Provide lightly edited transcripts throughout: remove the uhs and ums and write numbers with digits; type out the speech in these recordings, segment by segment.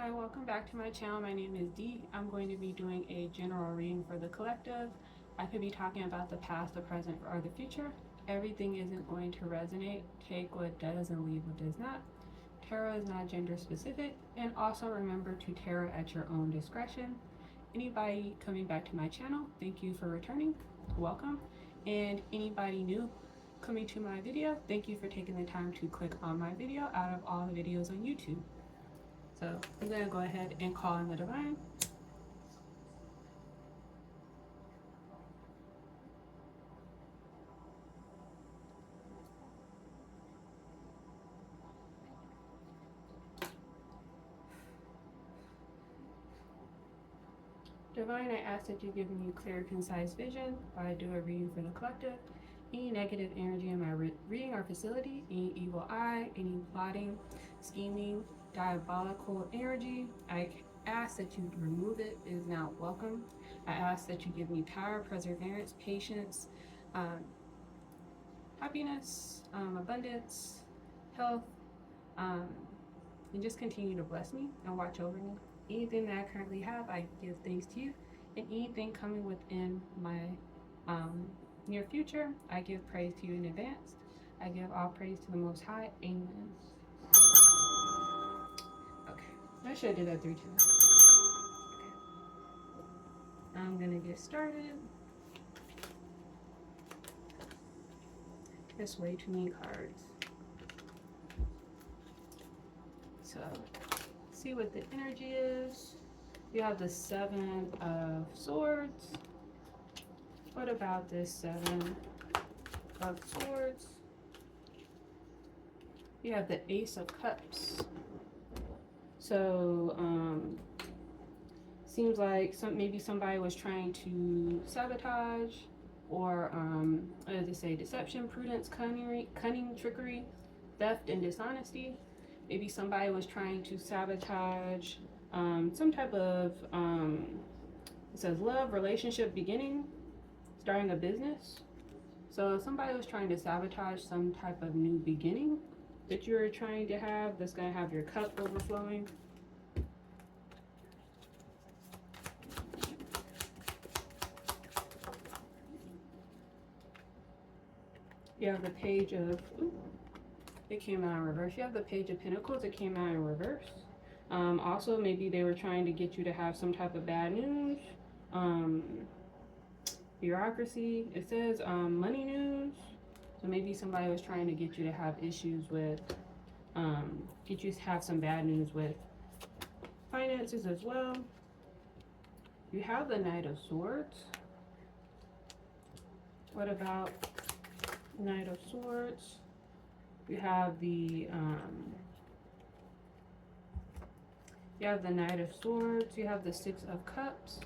Hi, welcome back to my channel. My name is Dee. I'm going to be doing a general reading for the collective. I could be talking about the past, the present, or the future. Everything isn't going to resonate. Take what does and leave what does not. Tarot is not gender specific, and also remember to tarot at your own discretion. Anybody coming back to my channel, thank you for returning. Welcome. And anybody new coming to my video, thank you for taking the time to click on my video out of all the videos on YouTube. So I'm going to go ahead and call in the divine. Divine, I ask that you give me clear, concise vision while I do a reading for the collective. Any negative energy in my reading or facility, any evil eye, any plotting, scheming, diabolical energy, I ask that you remove it. It is not welcome. I ask that you give me power, perseverance, patience, happiness, abundance, health, and just continue to bless me and watch over me. Anything that I currently have, I give thanks to you. And anything coming within my near future, I give praise to you in advance. I give all praise to the Most High. Amen. Okay, I should have did that 3 times. Okay, I'm gonna get started. That's way too many cards. So, see what the energy is. You have the 7 of Swords. What about this 7 of Swords? You have the Ace of Cups. So, seems like maybe somebody was trying to sabotage, or what does it say? Deception, prudence, cunning, trickery, theft, and dishonesty. Maybe somebody was trying to sabotage some type of it says love, relationship, beginning, starting a business. So somebody was trying to sabotage some type of new beginning that you're trying to have, that's going to have your cup overflowing. You have the Page of, it came out in reverse. You have the Page of Pentacles, it came out in reverse. Also, maybe they were trying to get you to have some type of bad news. Bureaucracy, it says money news. So maybe somebody was trying to get you to have issues with, get you to have some bad news with finances as well. You have the Knight of Swords. What about Knight of Swords? You have the Knight of Swords. You have the 6 of Cups,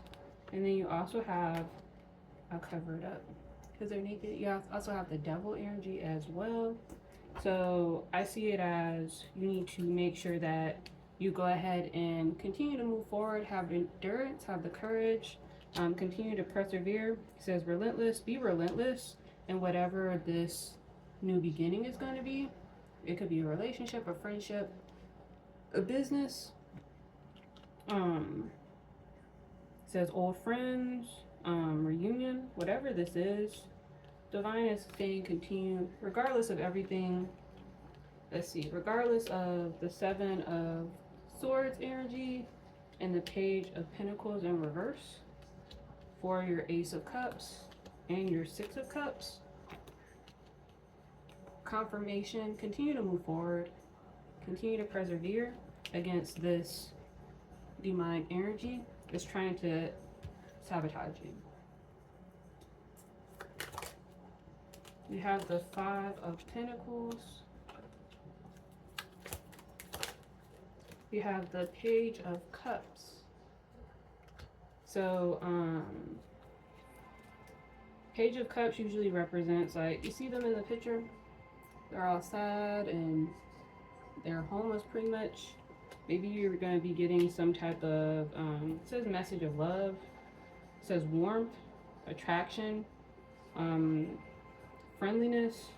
and then you also have, I'll cover it up because they're naked. You also have the Devil energy as well. So I see it as you need to make sure that you go ahead and continue to move forward, have endurance, have the courage, continue to persevere. It says relentless, be relentless in whatever this new beginning is going to be. It could be a relationship, a friendship, a business. It says old friends, reunion, whatever this is. Divine is saying continue, regardless of everything. Let's see, regardless of the 7 of Swords energy and the Page of Pentacles in reverse for your Ace of Cups and your 6 of Cups. Confirmation, continue to move forward, continue to persevere against this demonic energy that's trying to sabotage you. You have the 5 of Pentacles. You have the Page of Cups. So, Page of Cups usually represents, like, you see them in the picture? They're all sad and they're homeless pretty much. Maybe you're going to be getting some type of, it says message of love. It says warmth, attraction, friendliness,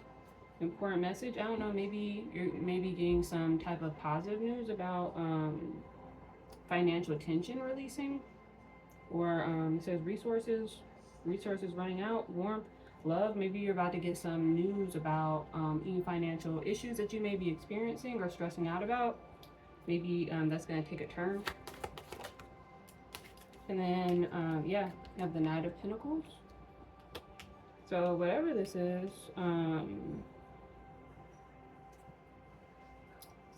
important message. I don't know, maybe you're getting some type of positive news about financial tension releasing, or it says resources running out, warmth, love. Maybe you're about to get some news about any financial issues that you may be experiencing or stressing out about. Maybe that's going to take a turn. And then, yeah, you have the Knight of Pentacles. So whatever this is,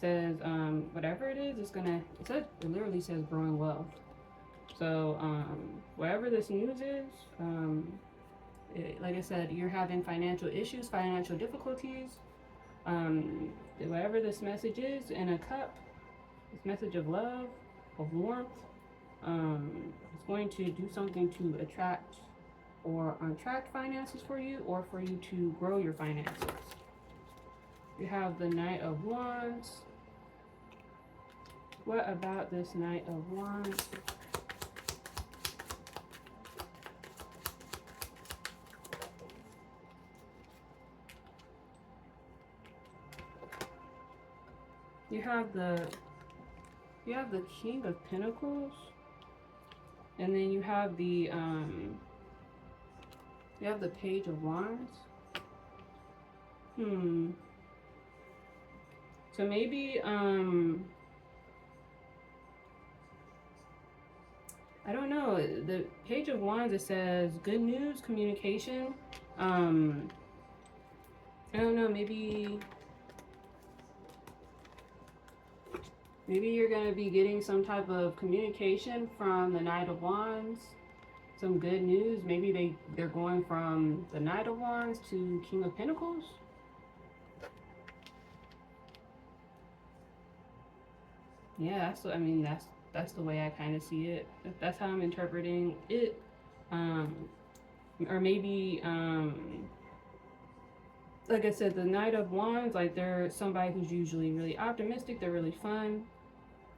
says whatever it is, it's gonna. It literally says growing wealth. So whatever this news is, like I said, you're having financial issues, financial difficulties. Whatever this message is in a cup, this message of love, of warmth, it's going to do something to attract finances for you, or for you to grow your finances. You have the Knight of Wands. What about this Knight of Wands? You have the King of Pentacles, and then you have the Page of Wands. So maybe I don't know. The Page of Wands, it says good news, communication. I don't know, maybe you're going to be getting some type of communication from the Knight of Wands. Some good news. Maybe they're going from the Knight of Wands to King of Pentacles. Yeah, that's the way I kind of see it. That's how I'm interpreting it. Or maybe like I said, the Knight of Wands, like they're somebody who's usually really optimistic, they're really fun,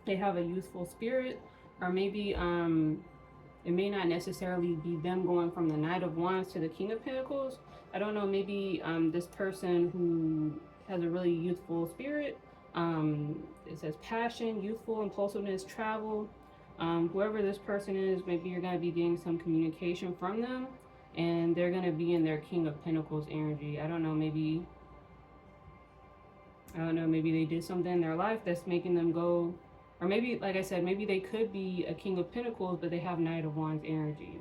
they have a youthful spirit. Or maybe it may not necessarily be them going from the Knight of Wands to the King of Pentacles. I don't know, maybe this person who has a really youthful spirit, it says passion, youthful, impulsiveness, travel. Whoever this person is, maybe you're going to be getting some communication from them, and they're going to be in their King of Pentacles energy. I don't know, maybe they did something in their life that's making them go, or maybe, like I said, maybe they could be a King of Pentacles, but they have Knight of Wands energy.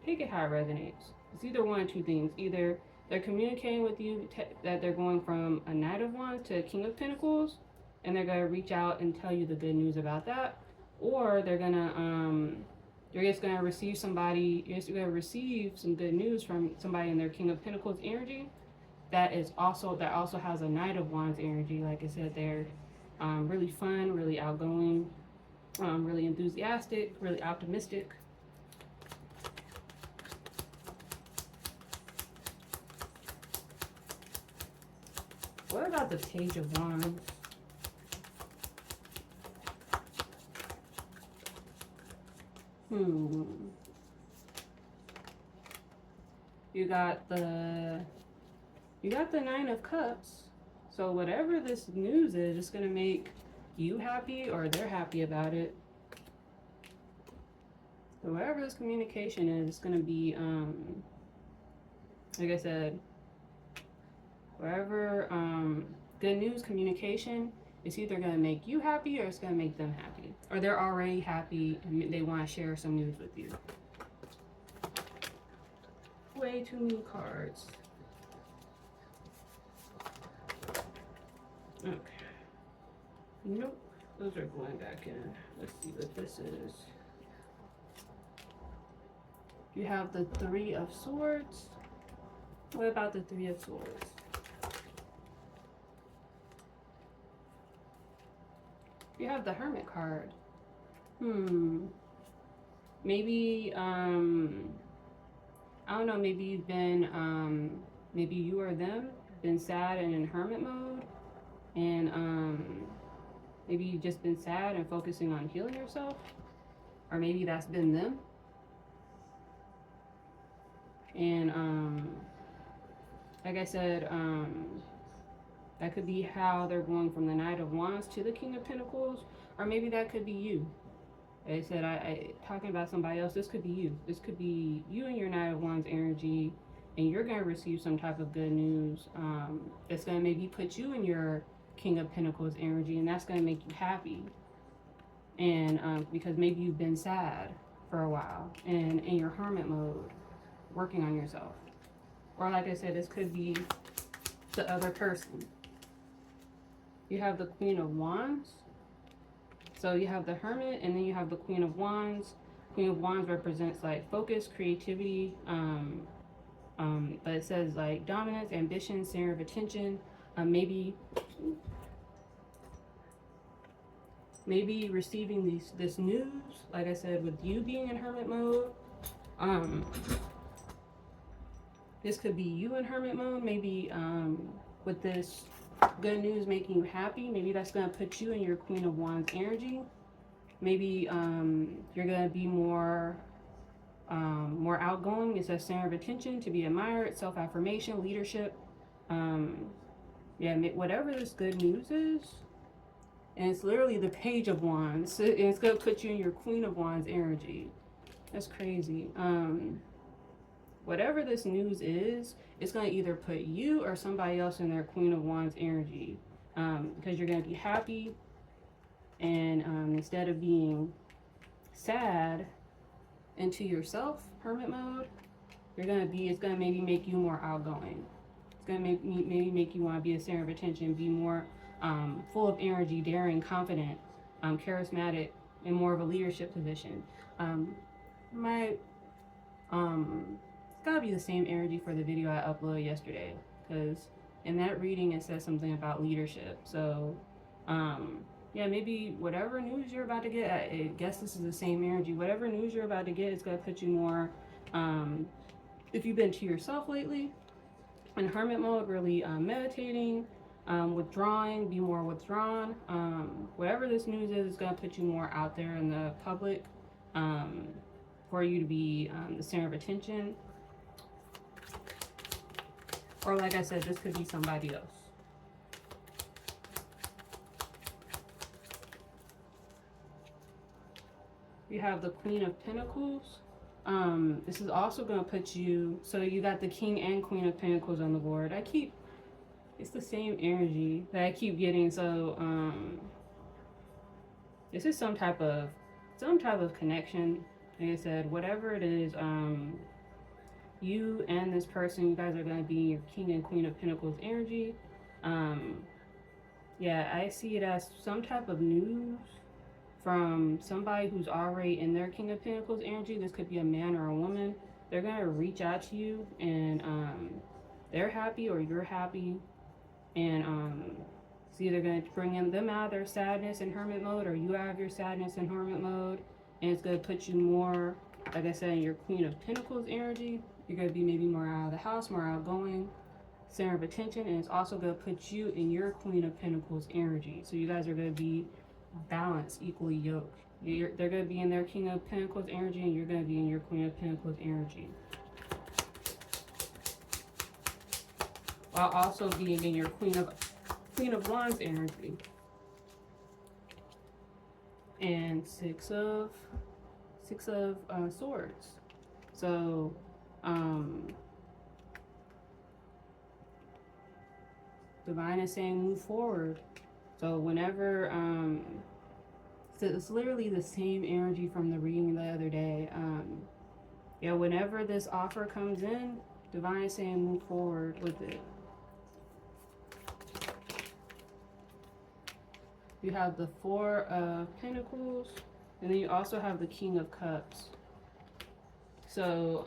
Take it how it resonates. It's either one or two things. Either they're communicating with you that they're going from a Knight of Wands to a King of Pentacles, and they're going to reach out and tell you the good news about that. Or they're gonna you're just gonna receive some good news from somebody in their King of Pentacles energy that also has a Knight of Wands energy. Like I said, they're really fun, really outgoing, really enthusiastic, really optimistic. What about the Page of Wands? You got the Nine of Cups. So whatever this news is, it's gonna make you happy, or they're happy about it. So whatever this communication is, it's gonna be like I said, wherever good news communication, it's either going to make you happy or it's going to make them happy. Or they're already happy and they want to share some news with you. Way too many cards. Okay. Nope. Those are going back in. Let's see what this is. You have the Three of Swords. What about the Three of Swords? You have the Hermit card. Maybe, I don't know, maybe you've been, maybe you or them been sad and in hermit mode. And maybe you've just been sad and focusing on healing yourself. Or maybe that's been them. And, like I said, that could be how they're going from the Knight of Wands to the King of Pentacles, or maybe that could be you. They said I talking about somebody else. This could be you. This could be you and your Knight of Wands energy, and you're gonna receive some type of good news. That's gonna maybe put you in your King of Pentacles energy, and that's gonna make you happy. And because maybe you've been sad for a while and in your hermit mode, working on yourself. Or like I said, this could be the other person. You have the Queen of Wands. So you have the Hermit, and then you have the Queen of Wands. Queen of Wands represents like focus, creativity, but it says like dominance, ambition, center of attention. Maybe receiving this news, like I said, with you being in hermit mode. This could be you in hermit mode. Maybe with this good news making you happy, maybe that's gonna put you in your Queen of Wands energy. Maybe you're gonna be more outgoing. It's a center of attention, to be admired, self-affirmation, leadership. Yeah, whatever this good news is, and it's literally the Page of Wands, and it's gonna put you in your Queen of Wands energy. That's crazy. Whatever this news is, it's gonna either put you or somebody else in their Queen of Wands energy, because you're gonna be happy, and instead of being sad into yourself, hermit mode, it's gonna maybe make you more outgoing. It's gonna maybe make you want to be a center of attention, be more full of energy, daring, confident, charismatic, in more of a leadership position. It's gotta be the same energy for the video I uploaded yesterday, because in that reading it says something about leadership. So yeah, maybe whatever news you're about to get, I guess this is the same energy. Whatever news you're about to get is gonna put you more, if you've been to yourself lately, in hermit mode, really meditating, withdrawing, be more withdrawn. Whatever this news is gonna put you more out there in the public, for you to be the center of attention. Or like I said, this could be somebody else. You have the Queen of Pentacles. This is also going to put you, so you got the King and Queen of Pentacles on the board. It's the same energy that I keep getting. So this is some type of connection. Like I said, whatever it is, you and this person, you guys are going to be your King and Queen of Pentacles energy. Yeah, I see it as some type of news from somebody who's already in their King of Pentacles energy. This could be a man or a woman. They're going to reach out to you, and they're happy or you're happy. And it's either going to bring them out of their sadness in hermit mode, or you out of your sadness in hermit mode. And it's going to put you more, like I said, in your Queen of Pentacles energy. You're going to be maybe more out of the house, more outgoing, center of attention. And it's also going to put you in your Queen of Pentacles energy. So you guys are going to be balanced, equally yoked. They're going to be in their King of Pentacles energy, and you're going to be in your Queen of Pentacles energy, while also being in your Queen of Wands energy. And Six of Swords. So Divine is saying move forward. So whenever so it's literally the same energy from the reading the other day. Yeah, whenever this offer comes in, Divine is saying move forward with it. You have the Four of Pentacles, and then you also have the King of Cups. So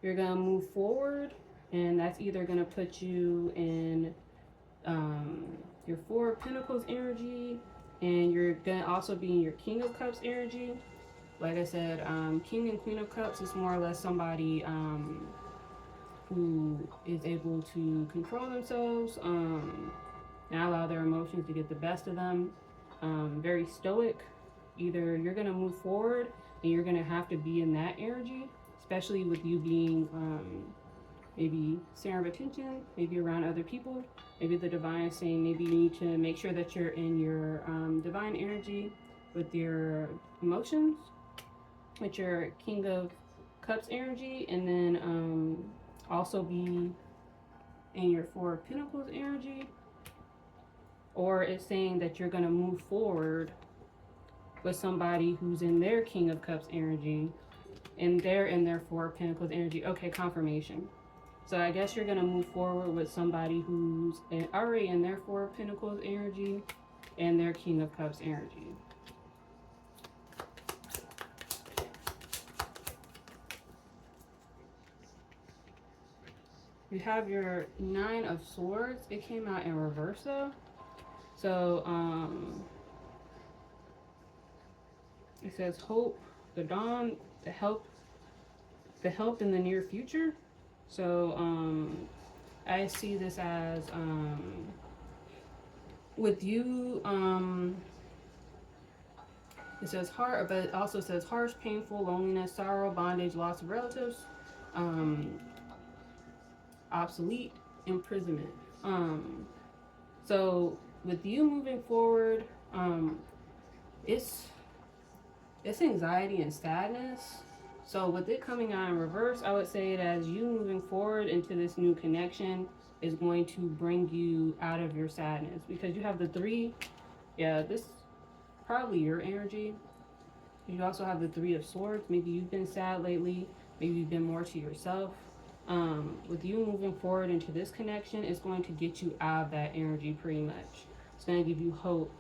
you're gonna move forward, and that's either gonna put you in your Four of Pentacles energy, and you're gonna also be in your King of Cups energy. Like I said, King and Queen of Cups is more or less somebody who is able to control themselves, not allow their emotions to get the best of them. Very stoic. Either you're gonna move forward and you're gonna have to be in that energy, especially with you being maybe center of attention, maybe around other people. Maybe the Divine is saying maybe you need to make sure that you're in your divine energy, with your emotions, with your King of Cups energy, and then also be in your Four of Pentacles energy. Or it's saying that you're going to move forward with somebody who's in their King of Cups energy and they're in their Four of Pentacles energy. Okay, confirmation. So I guess you're going to move forward with somebody who's already in their Four of Pentacles energy and their King of Cups energy. You have your Nine of Swords. It came out in reverse though. So it says hope, the dawn, the help in the near future. So I see this as with you, it says hard, but it also says harsh, painful, loneliness, sorrow, bondage, loss of relatives, obsolete, imprisonment. So with you moving forward, it's anxiety and sadness. So with it coming out in reverse, I would say it as you moving forward into this new connection is going to bring you out of your sadness, because you have the Three. Yeah, this probably your energy. You also have the Three of Swords. Maybe you've been sad lately. Maybe you've been more to yourself. With you moving forward into this connection, it's going to get you out of that energy pretty much. It's going to give you hope.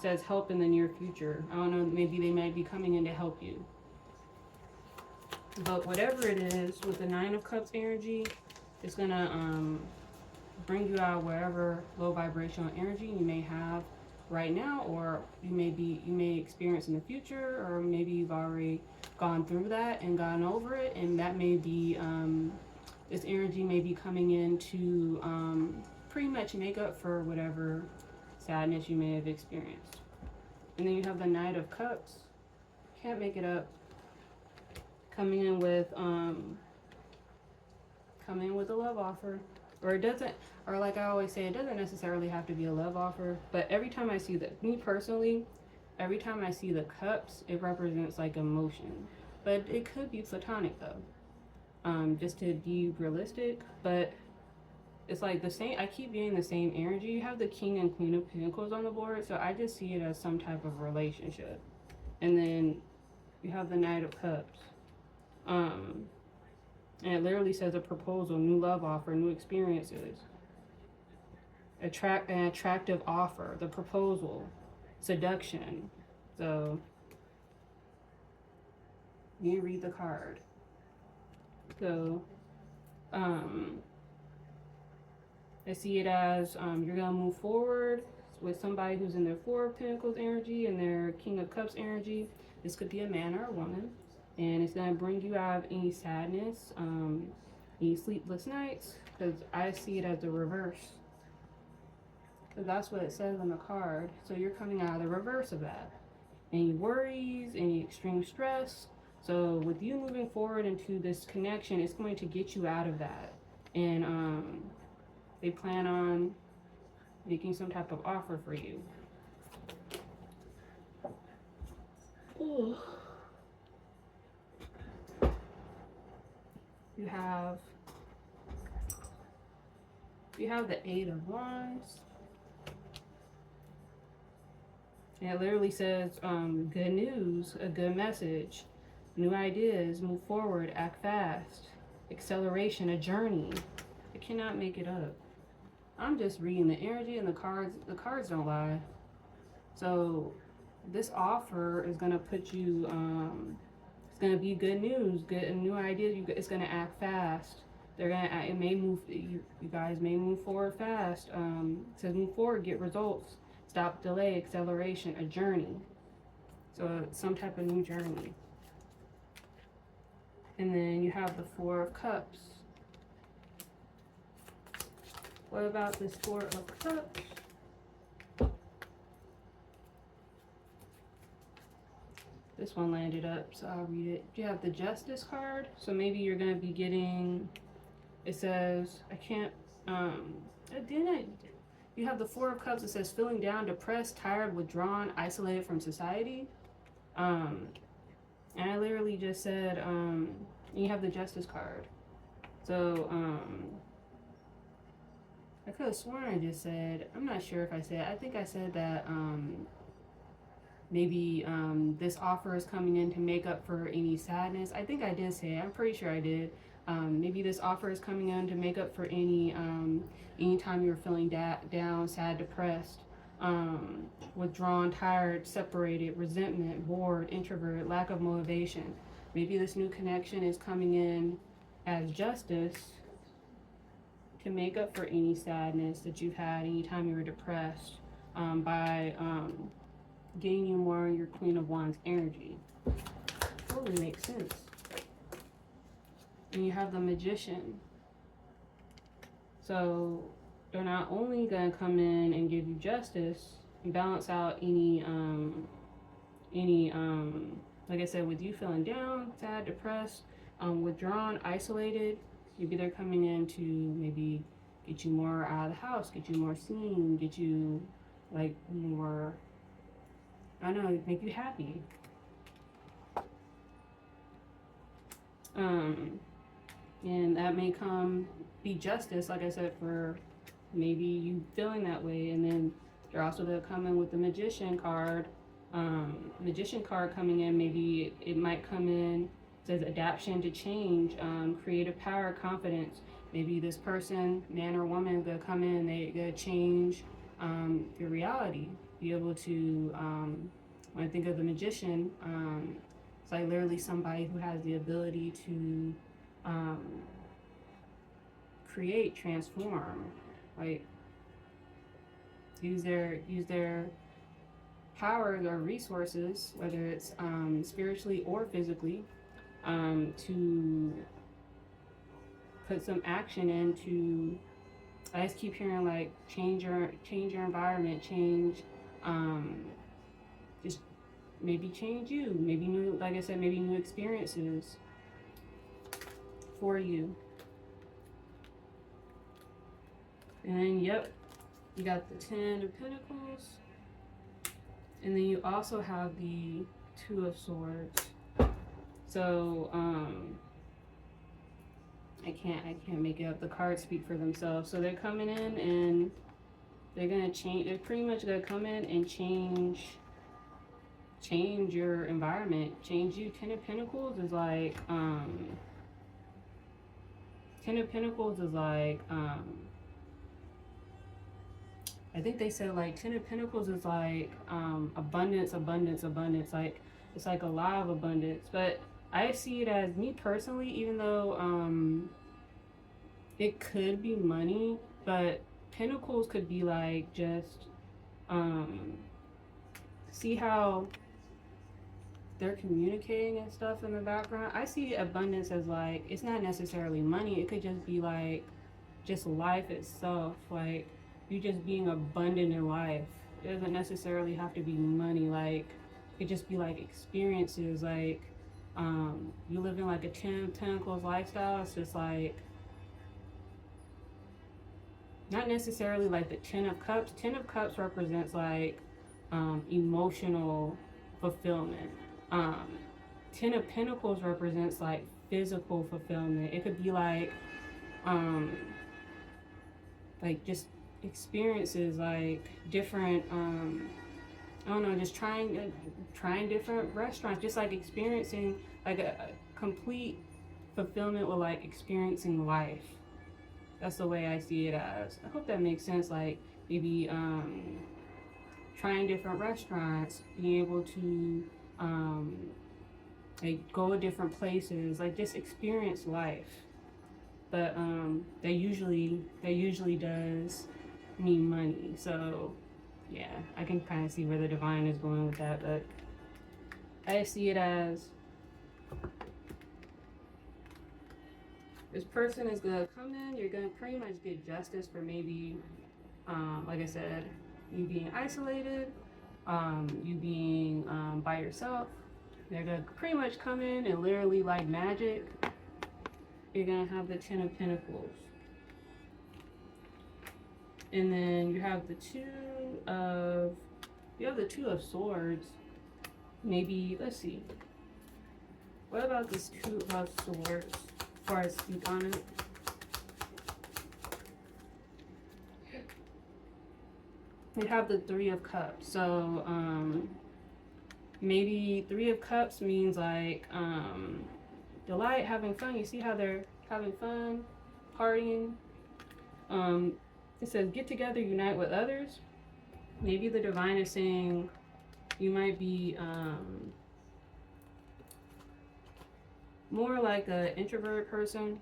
Says help in the near future. I don't know, maybe they might be coming in to help you. But whatever it is, with the Nine of Cups energy, it's going to bring you out wherever low vibrational energy you may have right now, or you may experience in the future, or maybe you've already gone through that and gotten over it, and that may be this energy may be coming in to pretty much make up for whatever sadness you may have experienced. And then you have the Knight of Cups. Can't make it up. Coming in with a love offer. Or it doesn't, or like I always say, it doesn't necessarily have to be a love offer. But every time I see that, me personally, every time I see the cups, it represents like emotion. But it could be platonic though. Just to be realistic. But it's like the same, I keep getting the same energy. You have the King and Queen of Pentacles on the board, so I just see it as some type of relationship. And then you have the Knight of Cups. And it literally says a proposal, new love offer, new experiences. An attractive offer, the proposal, seduction. So you read the card. So I see it as you're going to move forward with somebody who's in their Four of Pentacles energy and their King of Cups energy. This could be a man or a woman. And it's going to bring you out of any sadness, any sleepless nights, because I see it as the reverse. Because that's what it says on the card. So you're coming out of the reverse of that. Any worries, any extreme stress. So with you moving forward into this connection, it's going to get you out of that. And they plan on making some type of offer for you. Ooh. You have the Eight of Wands. And it literally says good news, a good message, new ideas, move forward, act fast, acceleration, a journey. I cannot make it up. I'm just reading the energy and the cards. The cards don't lie. So this offer is going to put you, it's going to be good news, good new ideas. It's going to act fast. They're going to, it may move, you guys may move forward fast. It says move forward, get results, stop, delay, acceleration, a journey. So some type of new journey. And then you have the Four of Cups. What about this Four of Cups? This one landed up, so I'll read it. You have the Justice card. So maybe you're going to be getting, it says, I can't, You have the Four of Cups. It says feeling down, depressed, tired, withdrawn, isolated from society. And I literally just said, you have the Justice card. So, I could have sworn I just said, I'm not sure if I said, I think I said that, maybe this offer is coming in to make up for any sadness. I think I did say it. I'm pretty sure I did. Maybe this offer is coming in to make up for any time you're feeling down, sad, depressed, withdrawn, tired, separated, resentment, bored, introvert, lack of motivation. Maybe this new connection is coming in as justice to make up for any sadness that you've had anytime you were depressed, by getting you more in your Queen of Wands energy. Totally makes sense. And you have the Magician. So they're not only gonna come in and give you justice and balance out any like I said, with you feeling down, sad, depressed, withdrawn, isolated, maybe they're coming in to maybe get you more out of the house, get you more seen, get you like more, I don't know, make you happy. And that may be justice, like I said, for maybe you feeling that way. And then they're also gonna come in with the Magician card. Magician card coming in, maybe it might come in, says adaptation to change, creative power, confidence. Maybe this person, man or woman, is gonna come in, they're gonna change your reality. Be able to, when I think of the Magician, it's like literally somebody who has the ability to create, transform, like use their powers or resources, whether it's spiritually or physically, to put some action into. I just keep hearing like change your environment, change, just maybe change you, maybe new, like I said, maybe new experiences for you. And then, yep, you got the 10 of Pentacles. And then you also have the 2 of Swords. So, I can't make it up. The cards speak for themselves. So they're coming in and they're gonna change. They're pretty much gonna come in and change your environment, change you. 10 of Pentacles is like, 10 of Pentacles is like, I think they said like 10 of Pentacles is like abundance. Like it's like a lot of abundance. But I see it as, me personally, even though it could be money, but Pentacles could be like just see how they're communicating and stuff in the background. I see abundance as like, it's not necessarily money. It could just be like just life itself, like you just being abundant in life. It doesn't necessarily have to be money. Like it just be like experiences, like you live in like a 10 of Pentacles lifestyle. It's just like not necessarily like the 10 of Cups. 10 of Cups represents like emotional fulfillment. 10 of Pentacles represents like physical fulfillment. It could be like just experiences, like different I don't know, just trying different restaurants, just like experiencing like a complete fulfillment with like experiencing life. That's the way I see it as. I hope that makes sense. Like maybe trying different restaurants, being able to like go to different places, like just experience life. But that usually does mean money. So yeah, I can kind of see where the divine is going with that, but I see it as this person is gonna come in, you're gonna pretty much get justice for maybe, like I said, you being isolated, you being by yourself. They're gonna pretty much come in and literally like magic, you're gonna have the 10 of Pentacles. And then you have the Two of Swords. Maybe, let's see. What about this Two of Swords before I speak on it? We have the Three of Cups. So, maybe Three of Cups means like, delight, having fun. You see how they're having fun, partying. It says, get together, unite with others. Maybe the divine is saying you might be more like an introverted person.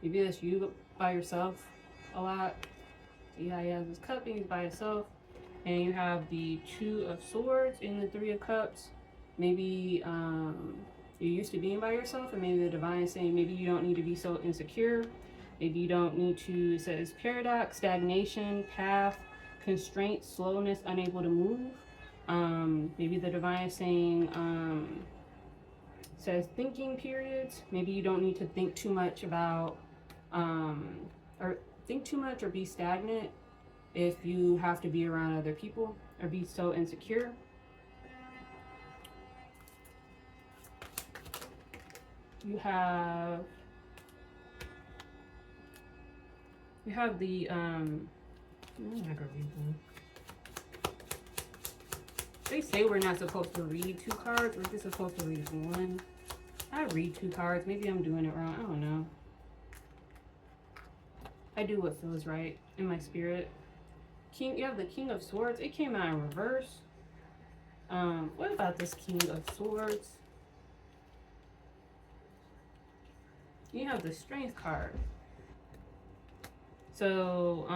Maybe that's you by yourself a lot. Yeah, you have this cup being by yourself. And you have the Two of Swords in the Three of Cups. Maybe you're used to being by yourself, and maybe the divine is saying maybe you don't need to be so insecure. Maybe you don't need to, it says paradox, stagnation, path, constraint, slowness, unable to move. Maybe the divine is saying, says thinking periods. Maybe you don't need to think too much about, or think too much or be stagnant if you have to be around other people or be so insecure. You have the I'm not gonna read them. They say we're not supposed to read two cards. We're just supposed to read one. I read two cards. Maybe I'm doing it wrong. I don't know. I do what feels right in my spirit. You have the King of Swords. It came out in reverse. What about this King of Swords? You have the Strength card. So,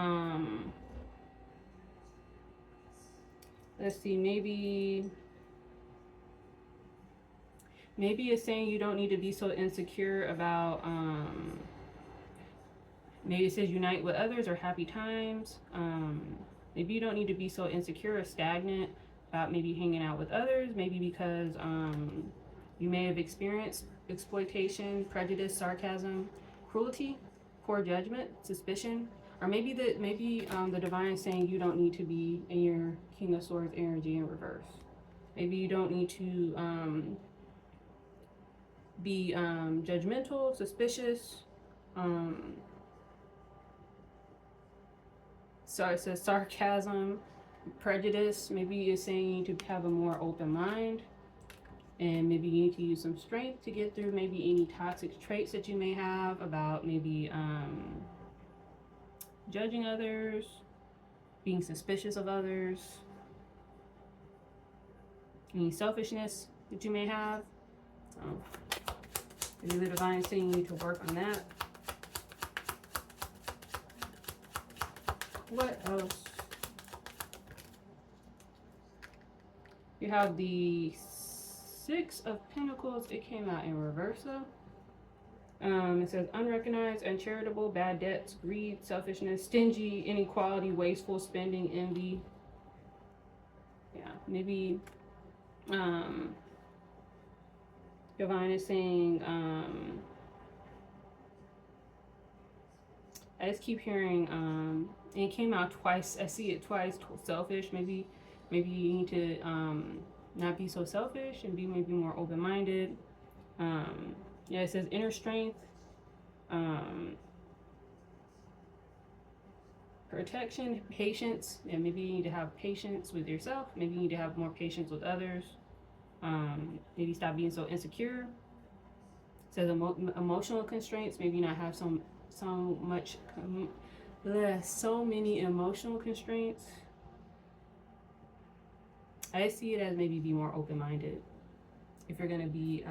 let's see, maybe it's saying you don't need to be so insecure about, maybe it says unite with others or happy times. Maybe you don't need to be so insecure or stagnant about maybe hanging out with others, maybe because you may have experienced exploitation, prejudice, sarcasm, cruelty, poor judgment, suspicion, or maybe the divine is saying you don't need to be in your King of Swords energy in reverse. Maybe you don't need to be judgmental, suspicious. So it says sarcasm, prejudice. Maybe it's saying you need to have a more open mind. And maybe you need to use some strength to get through maybe any toxic traits that you may have about maybe judging others, being suspicious of others, any selfishness that you may have. So maybe the divine is saying you need to work on that. What else? You have the Six of Pentacles. It came out in reverse though. It says unrecognized, uncharitable, bad debts, greed, selfishness, stingy, inequality, wasteful spending, envy. Yeah, maybe divine is saying I just keep hearing and it came out twice. I see it twice. Selfish. Maybe you need to not be so selfish and be maybe more open-minded. Yeah, it says inner strength, protection, patience. Yeah, maybe you need to have patience with yourself. Maybe you need to have more patience with others. Maybe stop being so insecure. It says emotional constraints. Maybe not have so many emotional constraints. I see it as maybe be more open-minded if you're gonna be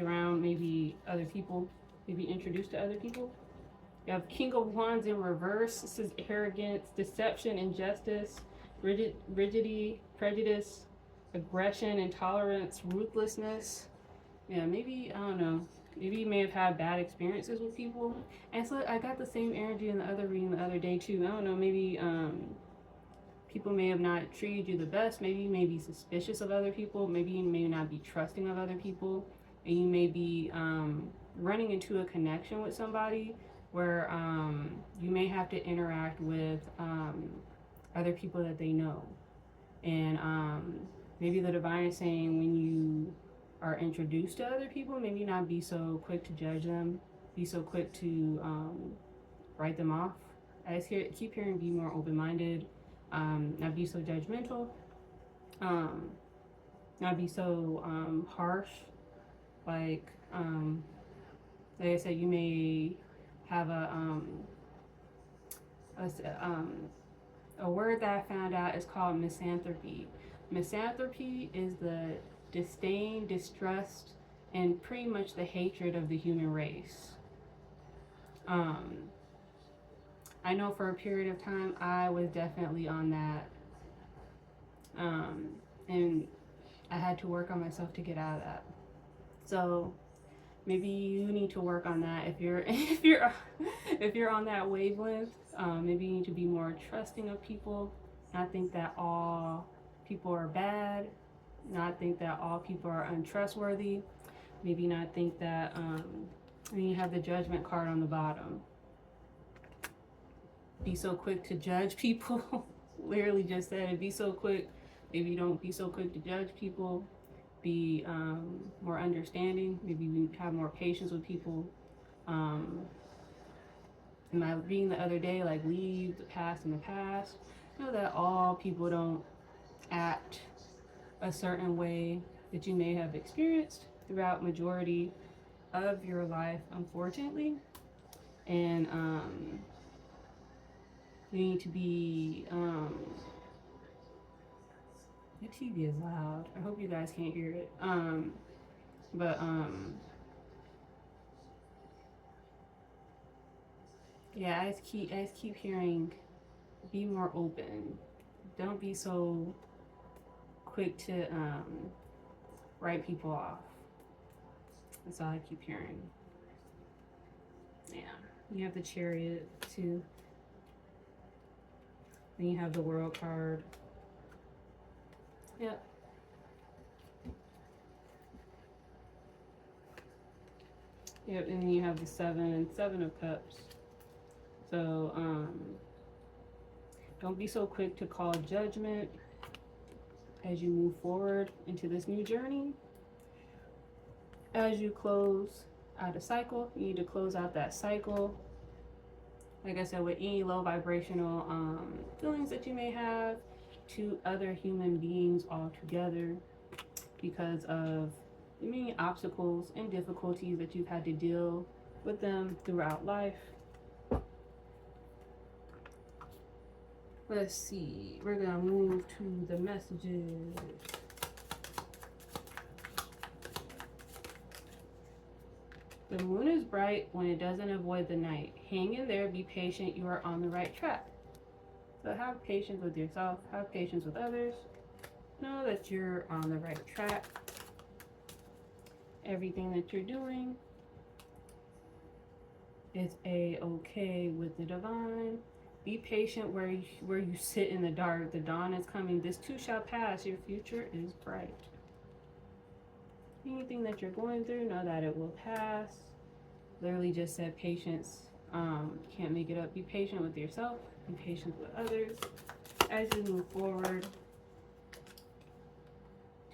around maybe other people, maybe introduced to other people. You have King of Wands in reverse. This is arrogance, deception, injustice, rigidity, prejudice, aggression, intolerance, ruthlessness. Yeah, maybe, I don't know. Maybe you may have had bad experiences with people. And so I got the same energy in the other reading the other day too. I don't know, maybe People may have not treated you the best. Maybe you may be suspicious of other people. Maybe you may not be trusting of other people. And you may be running into a connection with somebody where you may have to interact with other people that they know. And maybe the divine is saying when you are introduced to other people, maybe not be so quick to judge them, be so quick to write them off. I just keep hearing be more open-minded, not be so judgmental, not be so harsh. Like I said, you may have a word that I found out is called misanthropy. Misanthropy is the disdain, distrust, and pretty much the hatred of the human race. I know for a period of time I was definitely on that, and I had to work on myself to get out of that. So maybe you need to work on that if you're if you're on that wavelength. Maybe you need to be more trusting of people, not think that all people are bad, not think that all people are untrustworthy, maybe not think that you have the judgment card on the bottom. Be so quick to judge people. Literally just said it, be so quick. Maybe don't be so quick to judge people. Be more understanding. Maybe have more patience with people. In my reading the other day, like leave the past in the past. Know that all people don't act a certain way that you may have experienced throughout majority of your life, unfortunately. And you need to be the TV is loud. I hope you guys can't hear it. Yeah, I just keep hearing be more open. Don't be so quick to write people off. That's all I keep hearing. Yeah. You have the Chariot too. Then you have the World card. Yep. Yep, and then you have the Seven of Cups. So, don't be so quick to call judgment as you move forward into this new journey. As you close out a cycle, you need to close out that cycle. Like I said, with any low vibrational feelings that you may have to other human beings altogether because of the many obstacles and difficulties that you've had to deal with them throughout life. Let's see, we're gonna move to the messages. The moon is bright when it doesn't avoid the night. Hang in there, be patient, you are on the right track. So have patience with yourself, have patience with others. Know that you're on the right track. Everything that you're doing is a-okay with the divine. Be patient where you sit in the dark. The dawn is coming. This too shall pass. Your future is bright. Anything that you're going through, know that it will pass. Literally just said patience. Can't make it up. Be patient with yourself. Be patient with others. As you move forward.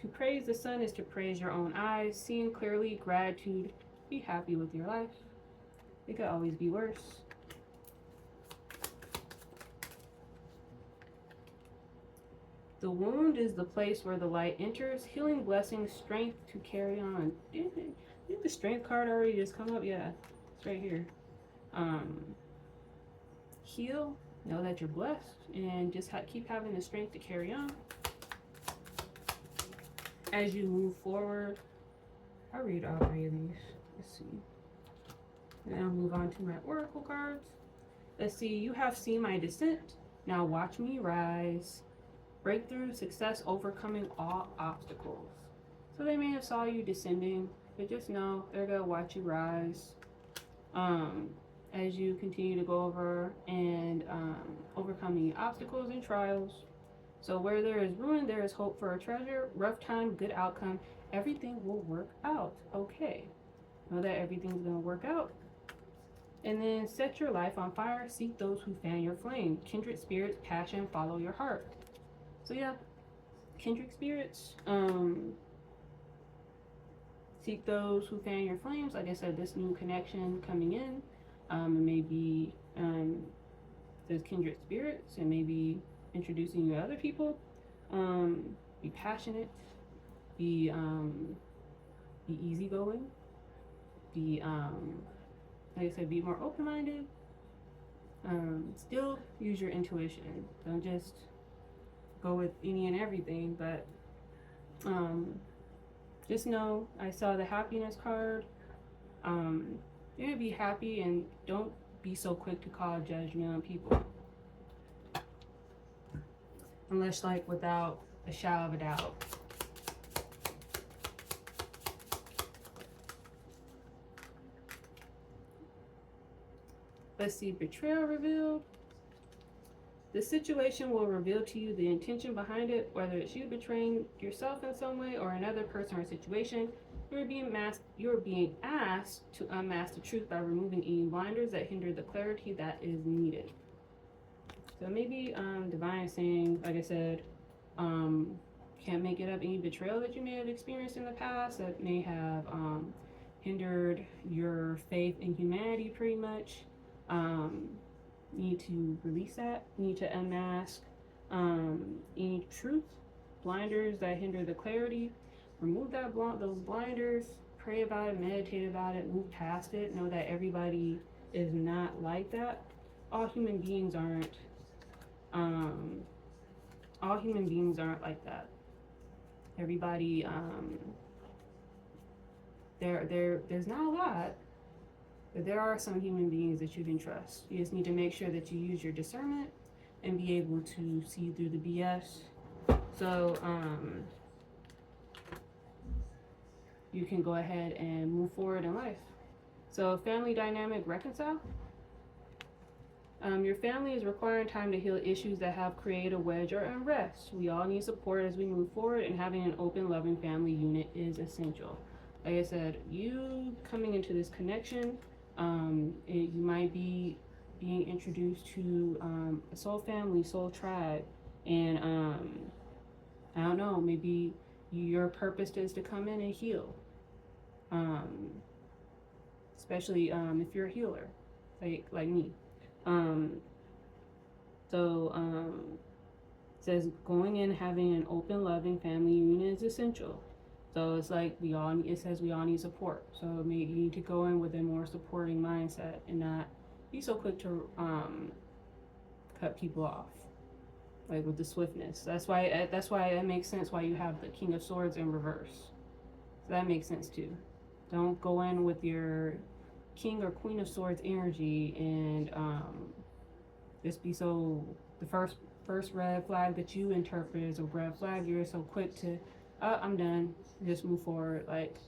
To praise the sun is to praise your own eyes. Seeing clearly, gratitude. Be happy with your life. It could always be worse. The wound is the place where the light enters. Healing, blessings, strength to carry on. Didn't the strength card already just come up? Yeah, it's right here. Heal. Know that you're blessed. And just keep having the strength to carry on. As you move forward. I'll read all three of these. Let's see. And then I'll move on to my oracle cards. Let's see. You have seen my descent. Now watch me rise. Breakthrough, success, overcoming all obstacles. So they may have saw you descending, but just know they're gonna watch you rise. As you continue to go over and overcoming obstacles and trials. So where there is ruin, there is hope for a treasure. Rough time, good outcome. Everything will work out. Okay. Know that everything's going to work out. And then set your life on fire. Seek those who fan your flame. Kindred spirits, passion, follow your heart. So yeah, kindred spirits. Seek those who fan your flames. Like I said, this new connection coming in. Maybe there's kindred spirits and maybe introducing you to other people. Be passionate. Be easygoing. Be like I said, be more open-minded. Still use your intuition. Don't just go with any and everything, but just know I saw the happiness card. You're gonna be happy, and don't be so quick to call judgment on people, unless like without a shadow of a doubt. Let's see, betrayal revealed. The situation will reveal to you the intention behind it, whether it's you betraying yourself in some way or another person or situation. You're being asked to unmask the truth by removing any blinders that hinder the clarity that is needed. So maybe Divine is saying, like I said, can't make it up any betrayal that you may have experienced in the past that may have hindered your faith in humanity pretty much. Need to release that, need to unmask any truth, blinders that hinder the clarity. Remove those blinders, pray about it, meditate about it, move past it. Know that everybody is not like that. All human beings aren't like that. Everybody there's not a lot, but there are some human beings that you can trust. You just need to make sure that you use your discernment and be able to see through the BS. So you can go ahead and move forward in life. So family dynamic reconcile. Your family is requiring time to heal issues that have created a wedge or unrest. We all need support as we move forward, and having an open, loving family unit is essential. Like I said, you coming into this connection, you might be being introduced to a soul family, soul tribe, and I don't know, maybe your purpose is to come in and heal. Especially if you're a healer, like me. Says going in having an open, loving family unit is essential. So it's like it says we all need support. So maybe you need to go in with a more supporting mindset and not be so quick to cut people off, like with the swiftness. That's why it makes sense why you have the King of Swords in reverse. So that makes sense too. Don't go in with your King or Queen of Swords energy and just be so, the first red flag that you interpret as a red flag, you're so quick to, I'm done, just move forward. Like,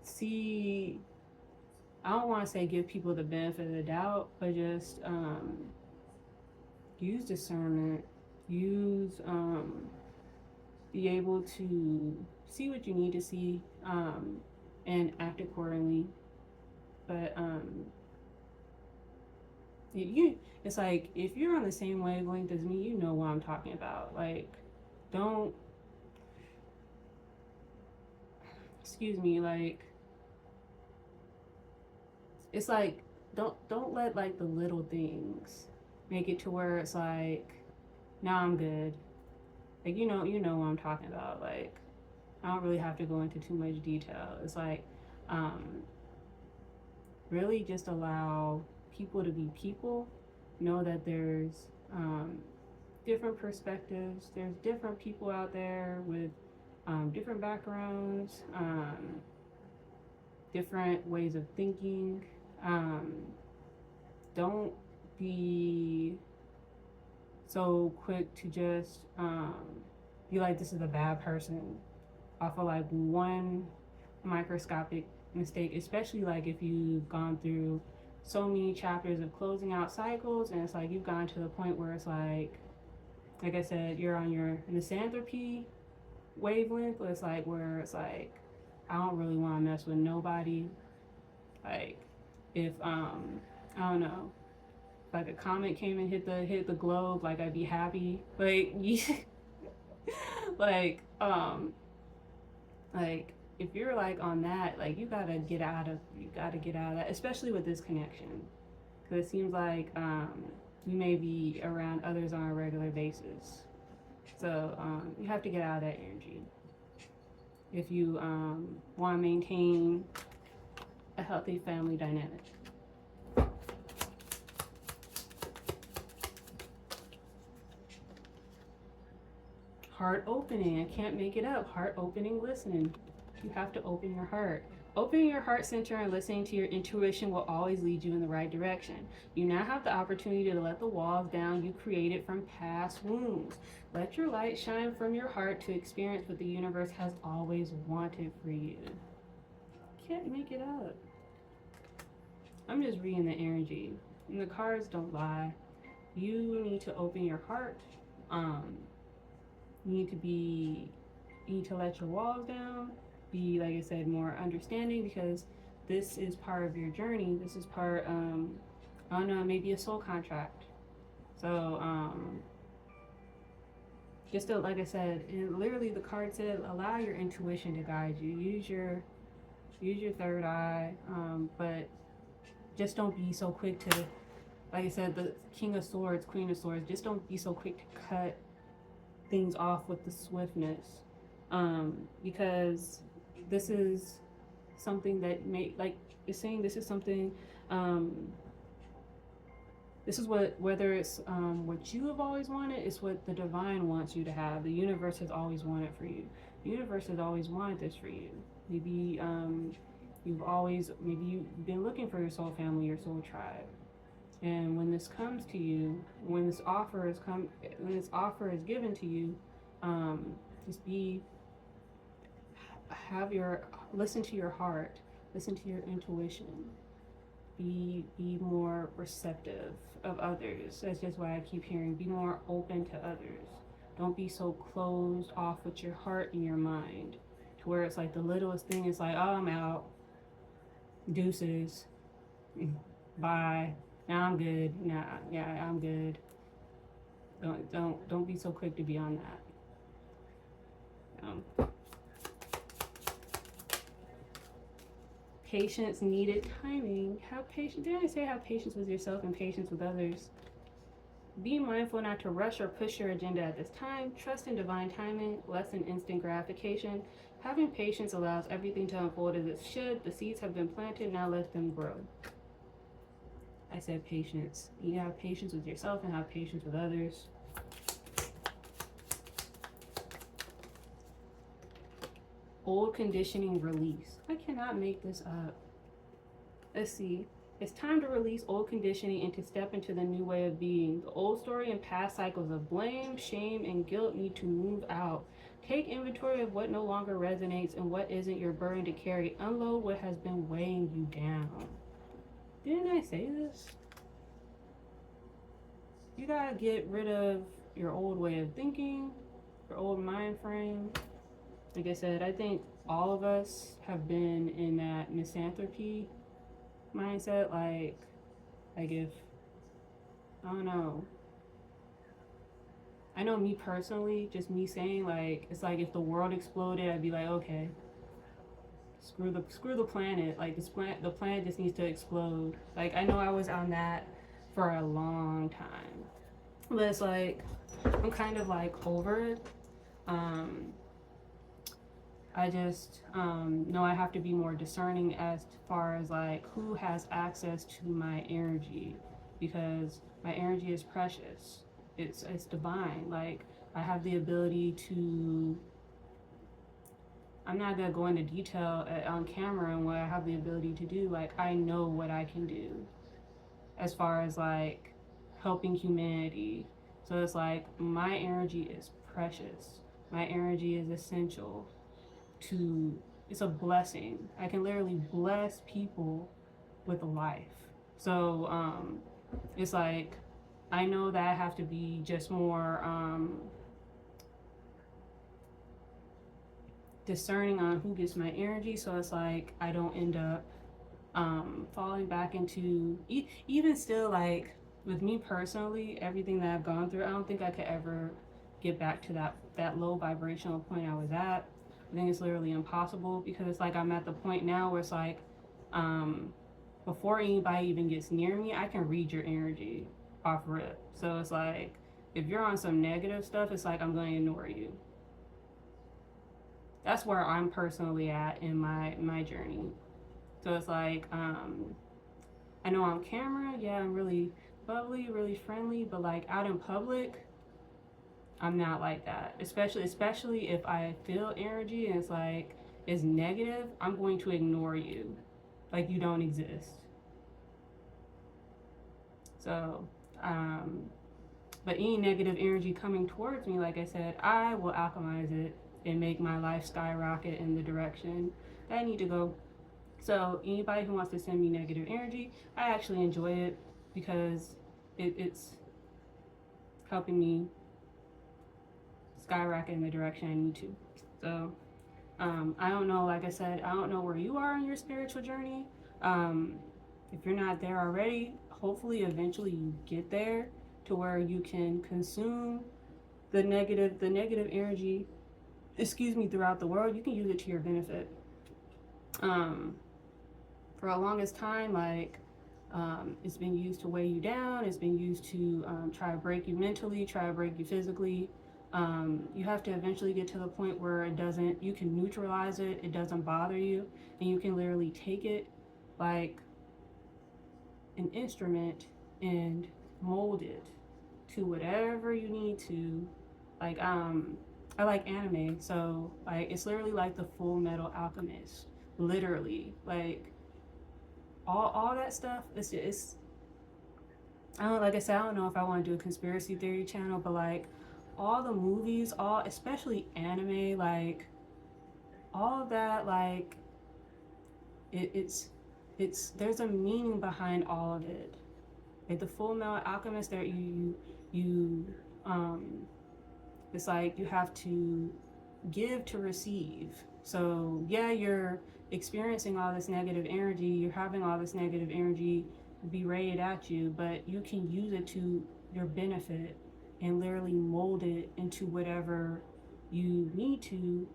see, I don't want to say give people the benefit of the doubt, but just use discernment, be able to see what you need to see and act accordingly. But it's like, if you're on the same wavelength as me, you know what I'm talking about. Like, like, it's like, don't let like the little things make it to where it's like, now I'm good. Like, you know what I'm talking about. Like, I don't really have to go into too much detail. It's like, really just allow people to be people. Know that there's different perspectives. There's different people out there with different backgrounds, different ways of thinking. Don't be so quick to just be like, this is a bad person off of like one microscopic mistake, especially like if you've gone through so many chapters of closing out cycles and it's like you've gone to the point where it's like like I said, you're on your misanthropy wavelength, but it's like where it's like I don't really want to mess with nobody. Like if I don't know, like a comet came and hit the globe, like I'd be happy. Like like like if you're like on that, like you gotta get out of that, especially with this connection, because it seems like you may be around others on a regular basis. So you have to get out of that energy if you want to maintain a healthy family dynamic. Heart opening. I can't make it up. Heart opening, listening. You have to open your heart. Opening your heart center and listening to your intuition will always lead you in the right direction. You now have the opportunity to let the walls down you created from past wounds. Let your light shine from your heart to experience what the universe has always wanted for you. Can't make it up. I'm just reading the energy. And the cards don't lie. You need to open your heart. You need to let your walls down. Be, like I said, more understanding, because this is part of your journey. This is part, I don't know, maybe a soul contract. So, just to, like I said, literally the card said, allow your intuition to guide you. Use your third eye, but just don't be so quick to, like I said, the King of Swords, Queen of Swords, just don't be so quick to cut things off with the swiftness, because this is something that may, like it's saying, this is something, this is what, whether it's what you have always wanted, it's what the divine wants you to have. The universe has always wanted for you. The universe has always wanted this for you. Maybe maybe you've been looking for your soul family, your soul tribe. And when this comes to you, when this offer is given to you, just listen to your heart, listen to your intuition, be more receptive of others. That's just why I keep hearing, be more open to others. Don't be so closed off with your heart and your mind, to where it's like the littlest thing is like, oh, I'm out, deuces, bye. Now I'm good. Nah, yeah, I'm good. Don't be so quick to be on that. Patience needed, timing. Have patience. Didn't I say have patience with yourself and patience with others? Be mindful not to rush or push your agenda at this time. Trust in divine timing, less than instant gratification. Having patience allows everything to unfold as it should. The seeds have been planted, now let them grow. I said patience. You have patience with yourself and have patience with others. Old conditioning release. I cannot make this up. Let's see. It's time to release old conditioning and to step into the new way of being. The old story and past cycles of blame, shame, and guilt need to move out. Take inventory of what no longer resonates and what isn't your burden to carry. Unload what has been weighing you down. Didn't I say this? You gotta get rid of your old way of thinking, your old mind frame. Like I said, I think all of us have been in that misanthropy mindset. Like if, I don't know. I know me personally, just me saying, like, it's like if the world exploded, I'd be like, okay, screw the planet. Like the planet just needs to explode. Like I know I was on that for a long time, but it's like I'm kind of like over it. I just know I have to be more discerning as far as like who has access to my energy, because my energy is precious. It's divine. Like I have the ability to, I'm not gonna go into detail on camera and what I have the ability to do. Like I know what I can do as far as like helping humanity. So it's like my energy is precious. My energy is essential to, it's a blessing. I can literally bless people with life. So it's like I know that I have to be just more discerning on who gets my energy, so it's like I don't end up falling back into even still, like with me personally, everything that I've gone through, I don't think I could ever get back to that low vibrational point I was at. I think it's literally impossible, because it's like I'm at the point now where it's like um before anybody even gets near me, I can read your energy off rip. So it's like if you're on some negative stuff, it's like I'm going to ignore you. That's where I'm personally at in my journey. So it's like I know on camera, yeah, I'm really bubbly, really friendly, but like out in public, I'm not like that. Especially if I feel energy and it's like it's negative, I'm going to ignore you, like you don't exist. So, but any negative energy coming towards me, like I said, I will alchemize it and make my life skyrocket in the direction that I need to go. So anybody who wants to send me negative energy, I actually enjoy it, because it's helping me skyrocket in the direction I need to. So I don't know, like I said, I don't know where you are in your spiritual journey. If you're not there already, hopefully eventually you get there to where you can consume the negative energy, throughout the world. You can use it to your benefit. For the longest time, like it's been used to weigh you down. It's been used to try to break you mentally, try to break you physically. You have to eventually get to the point where it doesn't, you can neutralize it, it doesn't bother you, and you can literally take it like an instrument and mold it to whatever you need to. Like I like anime, so like it's literally like the Full Metal Alchemist, literally. Like all that stuff, it's I don't, like I said, I don't know if I want to do a conspiracy theory channel, but like all the movies, all, especially anime, like all of that, like it's there's a meaning behind all of it. Like the Full Metal Alchemist, there you it's like you have to give to receive. So yeah, you're experiencing all this negative energy, you're having all this negative energy be rayed at you, but you can use it to your benefit and literally mold it into whatever you need to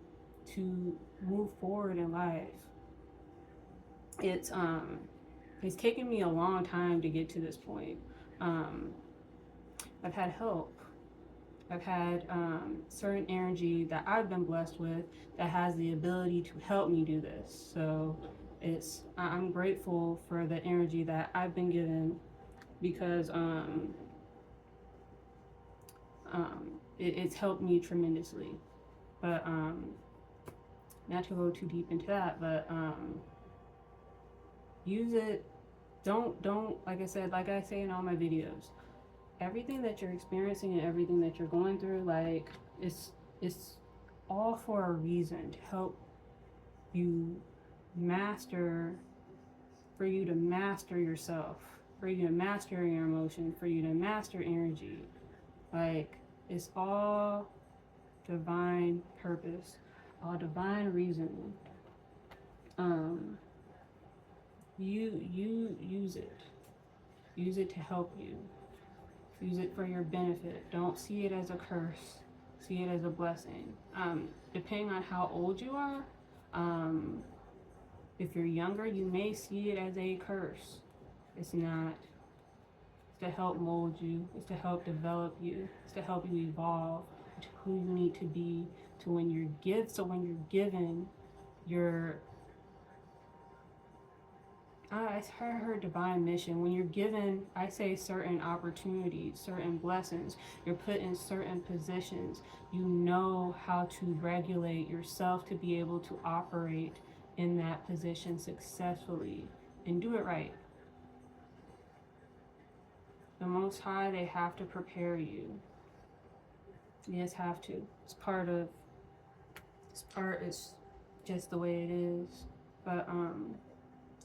move forward in life. It's it's taken me a long time to get to this point. um I've had help. I've had certain energy that I've been blessed with that has the ability to help me do this. So I'm grateful for the energy that I've been given, because it's helped me tremendously. But not to go too deep into that, but use it. Don't like I said, like I say in all my videos, everything that you're experiencing and everything that you're going through, like it's all for a reason, to help you master, for you to master yourself, for you to master your emotion, for you to master energy. Like it's all divine purpose, all divine reason. You use it to help you. Use it for your benefit. Don't see it as a curse. See it as a blessing. Depending on how old you are, if you're younger, you may see it as a curse. It's not. It's to help mold you. It's to help develop you. It's to help you evolve to who you need to be. To when you're when you're given your I heard divine mission. When you're given, I say, certain opportunities, certain blessings, you're put in certain positions, you know how to regulate yourself to be able to operate in that position successfully and do it right. The Most High, they have to prepare you. You just have to. It's part of, this part is just the way it is. But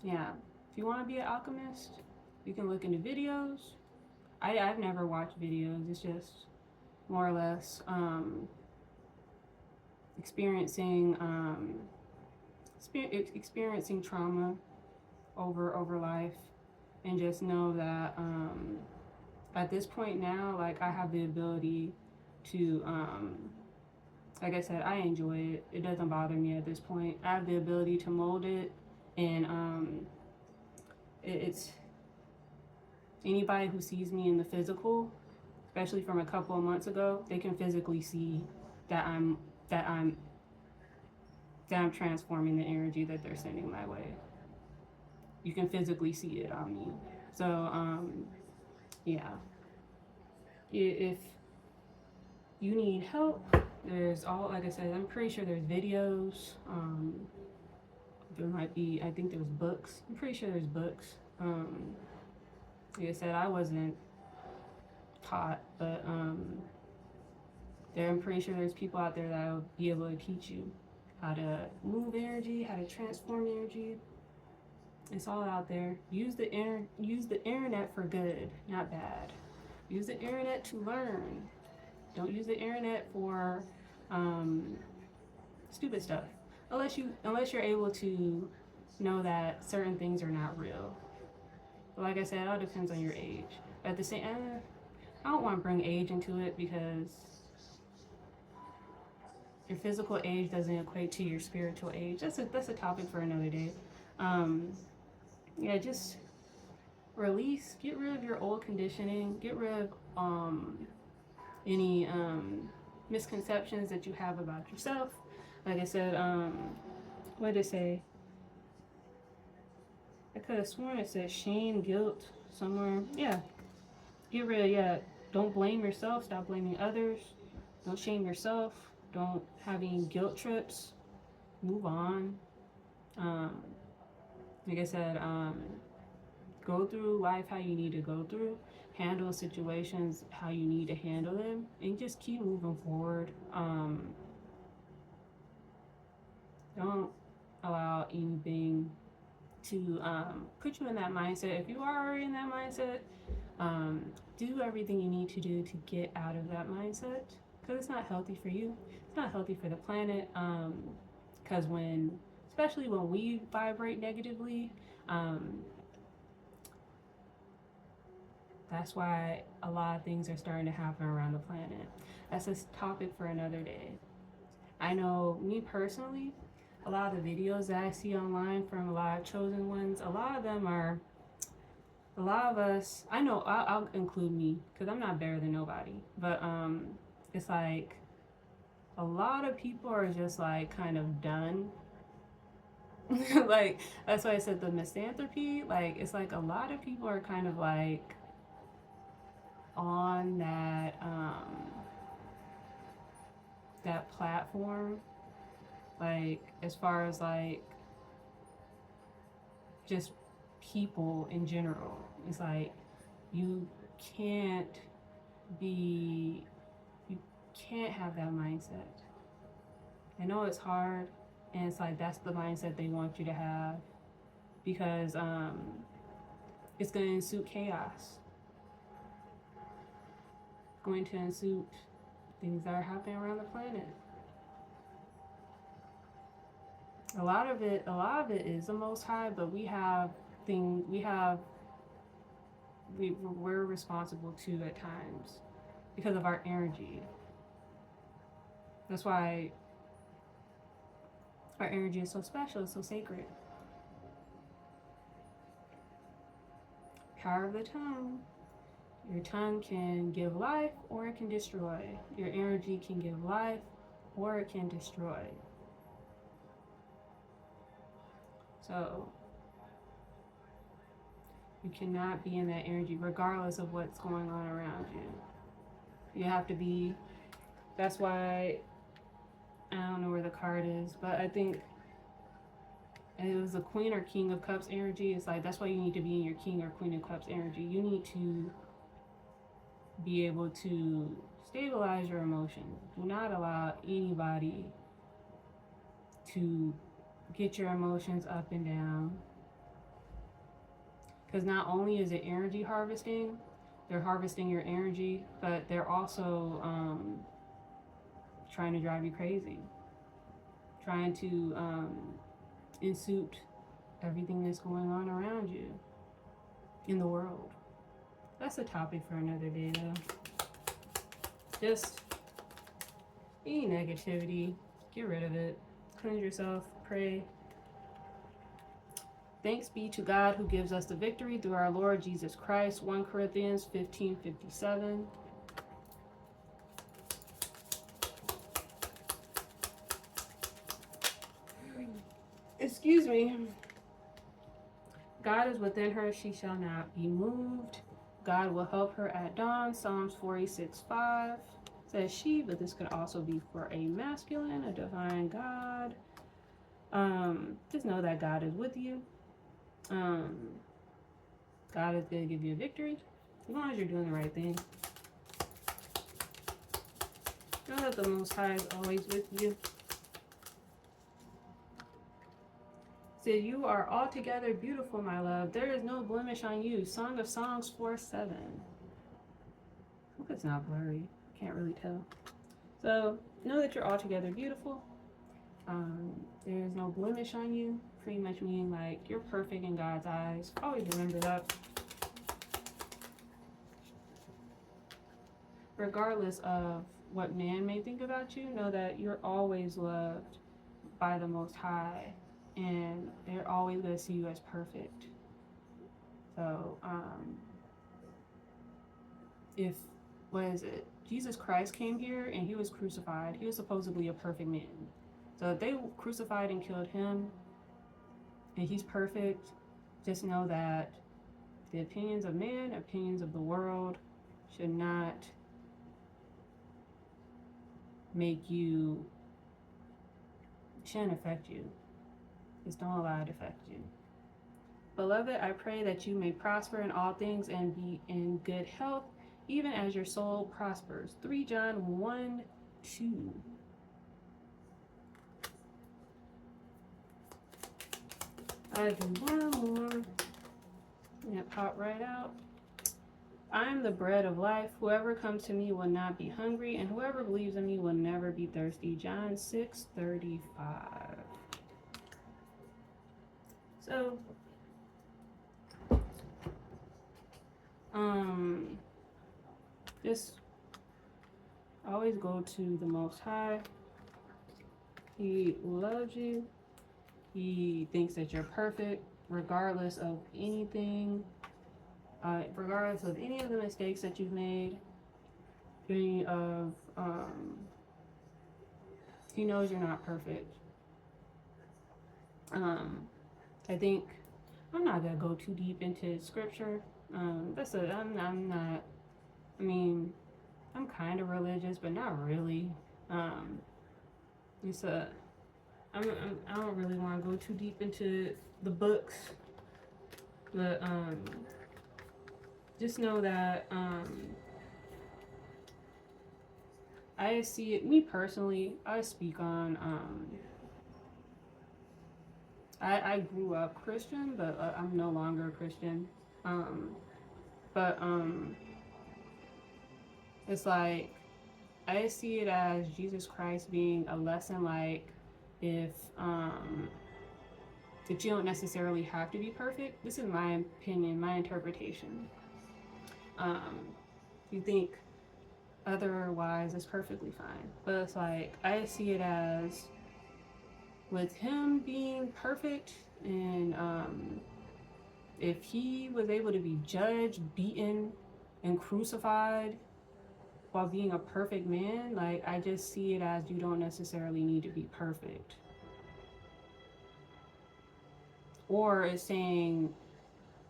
yeah. If you want to be an alchemist, you can look into videos. I've never watched videos. It's just more or less experiencing experiencing trauma over life, and just know that at this point now, like, I have the ability to like I said, I enjoy it. It doesn't bother me at this point. I have the ability to mold it, and it's anybody who sees me in the physical, especially from a couple of months ago, they can physically see that I'm transforming the energy that they're sending my way. You can physically see it on me. So yeah. If you need help, there's all, like I said, I'm pretty sure there's videos. There might be, I think there's books. I'm pretty sure there's books. Like I said, I wasn't taught, but I'm pretty sure there's people out there that will be able to teach you how to move energy, how to transform energy. It's all out there. Use the internet for good, not bad. Use the internet to learn. Don't use the internet for stupid stuff. Unless you're able to know that certain things are not real. But like I said, it all depends on your age. At the same, I don't want to bring age into it, because your physical age doesn't equate to your spiritual age. That's a topic for another day. Yeah, just release, get rid of your old conditioning, get rid of any misconceptions that you have about yourself. Like I said, what did it say? I could have sworn it said shame, guilt somewhere. Yeah, get rid of, yeah, don't blame yourself, stop blaming others, don't shame yourself, don't have any guilt trips, move on. Like I said, go through life how you need to go through, handle situations how you need to handle them, and just keep moving forward. Don't allow anything to put you in that mindset. If you are already in that mindset, do everything you need to do to get out of that mindset, because it's not healthy for you. It's not healthy for the planet. Because especially when we vibrate negatively, that's why a lot of things are starting to happen around the planet. That's a topic for another day. I know, me personally, a lot of the videos that I see online from a lot of chosen ones, a lot of us, I know, I'll include me, because I'm not better than nobody, but it's like a lot of people are just like kind of done. Like, that's why I said the misanthropy. Like, it's like a lot of people are kind of like on that platform, like, as far as like just people in general. It's like you can't have that mindset. I know it's hard, and it's like that's the mindset they want you to have, because it's going to ensue chaos. It's going to ensue things that are happening around the planet. A lot of it is the Most High, but we're responsible too at times, because of our energy. That's why our energy is so special, so sacred. Power of the tongue. Your tongue can give life or it can destroy. Your energy can give life or it can destroy. So you cannot be in that energy regardless of what's going on around you. You have to be, that's why, I don't know where the card is, but I think it was a Queen or King of Cups energy. It's like, that's why you need to be in your King or Queen of Cups energy. You need to be able to stabilize your emotions. Do not allow anybody to get your emotions up and down. Because not only is it energy harvesting, They're harvesting your energy, but they're also trying to drive you crazy, trying to insuit everything that's going on around you in the world. That's a topic for another day, though. Just any negativity, get rid of it. Cleanse yourself, pray. Thanks be to God who gives us the victory through our Lord Jesus Christ. 1 Corinthians 15:57. Excuse me. God is within her, she shall not be moved. God will help her at dawn. Psalms 46:5 says she, but this could also be for a masculine, a divine God. Just know that God is with you. God is going to give you a victory as long as you're doing the right thing. Know that the Most High is always with you. Said, you are altogether beautiful, my love. There is no blemish on you. Song of Songs 4:7. I hope it's not blurry. Can't really tell. So know that you're altogether beautiful. There is no blemish on you. Pretty much meaning like you're perfect in God's eyes. Always remember that. Regardless of what man may think about you, know that you're always loved by the Most High, and they're always going to see you as perfect. So, Jesus Christ came here and he was crucified. He was supposedly a perfect man. So if they crucified and killed him, and he's perfect, just know that the opinions of man, opinions of the world, shouldn't affect you. Just don't allow it to affect you. Beloved, I pray that you may prosper in all things and be in good health, even as your soul prospers. 3 John 1:2. I do one more. And it pop right out. I am the bread of life. Whoever comes to me will not be hungry, and whoever believes in me will never be thirsty. John 6:35. So, just always go to the Most High. He loves you. He thinks that you're perfect, regardless of anything, regardless of any of the mistakes that you've made. He knows you're not perfect. I think I'm not gonna go too deep into scripture. I'm not. I mean, I'm kind of religious, but not really. I don't really want to go too deep into the books, but just know that I see it. Me personally, I speak on. I grew up Christian, but I'm no longer a Christian. It's like I see it as Jesus Christ being a lesson, like if that you don't necessarily have to be perfect. This is my opinion, my interpretation. If you think otherwise, it's perfectly fine. But it's like I see it as with him being perfect, and if he was able to be judged, beaten, and crucified while being a perfect man, like I just see it as you don't necessarily need to be perfect. Or it's saying,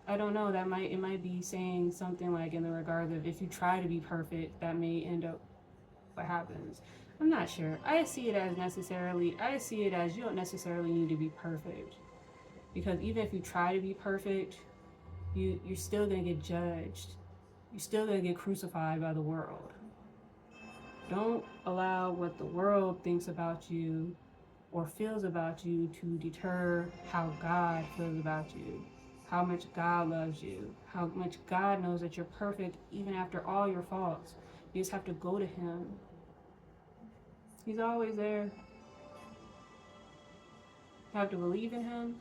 I don't know, it might be saying something like in the regards of if you try to be perfect, that may end up what happens. I'm not sure. I see it as you don't necessarily need to be perfect. Because even if you try to be perfect, you're still gonna get judged. You're still gonna get crucified by the world. Don't allow what the world thinks about you or feels about you to deter how God feels about you. how much God loves you, how much God knows that you're perfect even after all your faults. You just have to go to Him. He's always there. You have to believe in Him,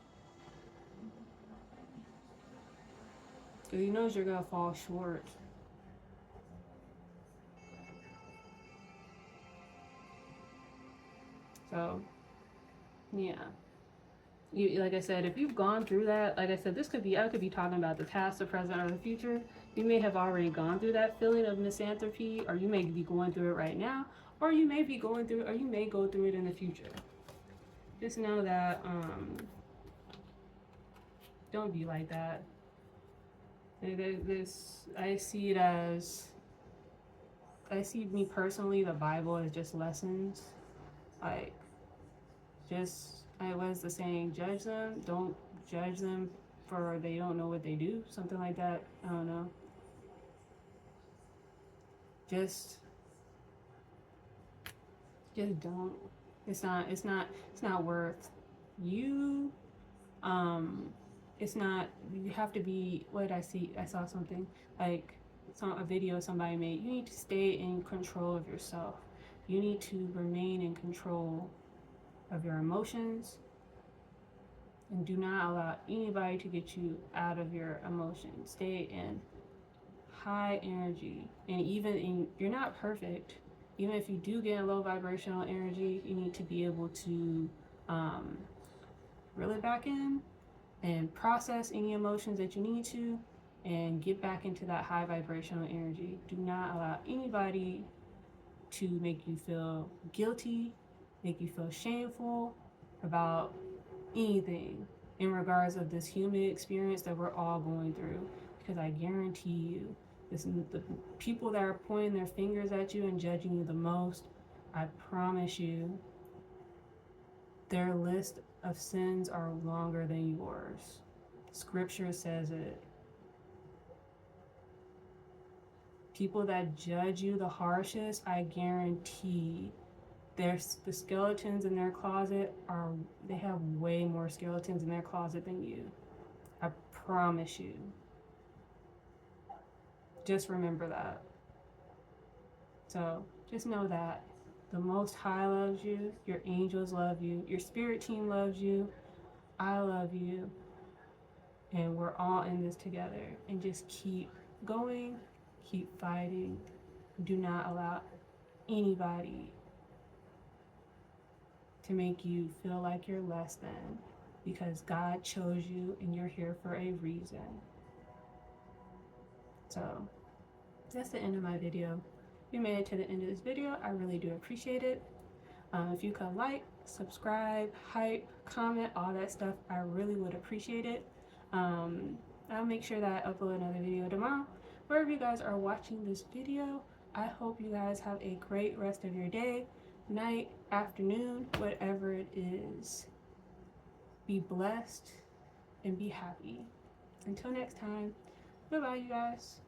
because He knows you're going to fall short. So, yeah. Like I said, if you've gone through that, like I said, I could be talking about the past, the present, or the future. You may have already gone through that feeling of misanthropy, or you may be going through it right now, or you may be going through, or you may go through it in the future. Just know that, don't be like that. I see it as, I see me personally, the Bible as just lessons. Like, what is the saying? Judge them. Don't judge them for they don't know what they do. Something like that. I don't know. Just don't. It's not worth you. It's not, you have to be, what did I see? I saw something like a video somebody made. You need to stay in control of yourself. You need to remain in control of your emotions, and do not allow anybody to get you out of your emotions. Stay in high energy, and you're not perfect. Even if you do get in low vibrational energy, you need to be able to reel it back in and process any emotions that you need to, and get back into that high vibrational energy. Do not allow anybody to make you feel guilty, make you feel shameful about anything in regards of this human experience that we're all going through. Because I guarantee you, the people that are pointing their fingers at you and judging you the most, I promise you, their list of sins are longer than yours. Scripture says it. People that judge you the harshest, I guarantee the skeletons in their closet they have way more skeletons in their closet than you. I promise you. Just remember that. So just know that the Most High loves you, your angels love you, your spirit team loves you, I love you, and we're all in this together. And just keep going, keep fighting. Do not allow anybody to make you feel like you're less than, because God chose you and you're here for a reason. So that's the end of my video. If you made it to the end of this video, I really do appreciate it. If you could like, subscribe, hype, comment, all that stuff, I really would appreciate it. I'll make sure that I upload another video tomorrow. Wherever you guys are watching this video, I hope you guys have a great rest of your day, night, afternoon, whatever it is. Be blessed and be happy. Until next time, bye-bye, you guys.